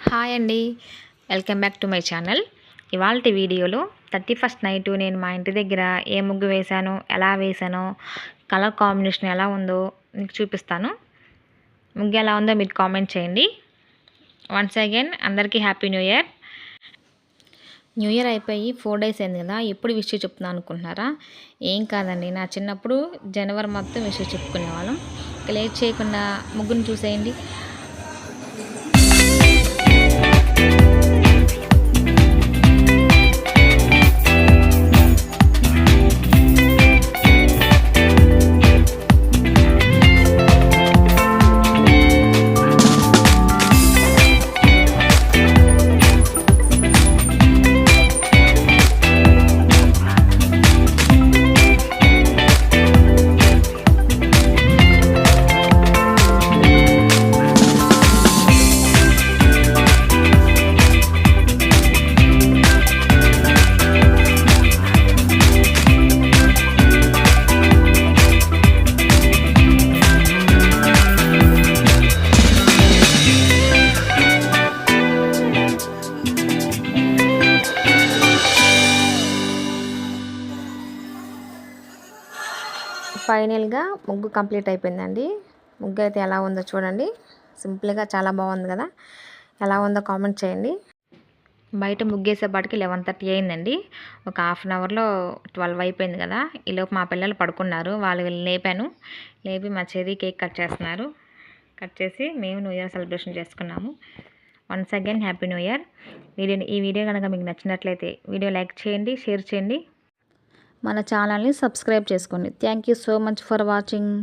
Hi అండి. Welcome back to my channel. ఇవాల్టి వీడియోలో 31st నైట్ నేను మా ఇంటి దగ్గర ఏ ముగ్గు వేశానో, ఎలా వేశానో, కలర్ కాంబినేషన్ ఎలా ఉందో మీకు చూపిస్తాను. ముగ్గు ఎలా ఉందో మీరు కామెంట్ చేయండి. వన్స్ అగైన్ అందరికీ happy new year. New year అయిపోయి 4 డేస్ అయింది కదా, ఎప్పుడు విష్ చెప్తున్నాను అనుకుంటున్నారా? ఏం కాదండి, నా చిన్నప్పుడు జనవరి మొత్తం విష్ చెప్పుకునేవాళ్ళం. లేట్ చేయకుండా ముగ్గును చూసేయండి. ఫైనల్గా ముగ్గు కంప్లీట్ అయిపోయిందండి. ముగ్గు అయితే ఎలా ఉందో చూడండి. సింపుల్గా చాలా బాగుంది కదా. ఎలా ఉందో కామెంట్ చేయండి. బయట ముగ్గేసేపాటికి 11:30 అయిందండి. ఒక హాఫ్ అన్ అవర్లో 12 అయిపోయింది కదా. ఈలోపు మా పిల్లలు పడుకున్నారు. వీళ్ళని లేపాను. లేపి మా చెర్రీ కేక్ కట్ చేస్తున్నారు. కట్ చేసి మేము న్యూ ఇయర్ సెలబ్రేషన్ చేసుకున్నాము. Once again happy new year. ఈ వీడియో కనుక మీకు నచ్చినట్లయితే వీడియో లైక్ చేయండి, షేర్ చేయండి, మన ఛానల్ని సబ్స్క్రైబ్ చేసుకోండి. Thank you so much for watching.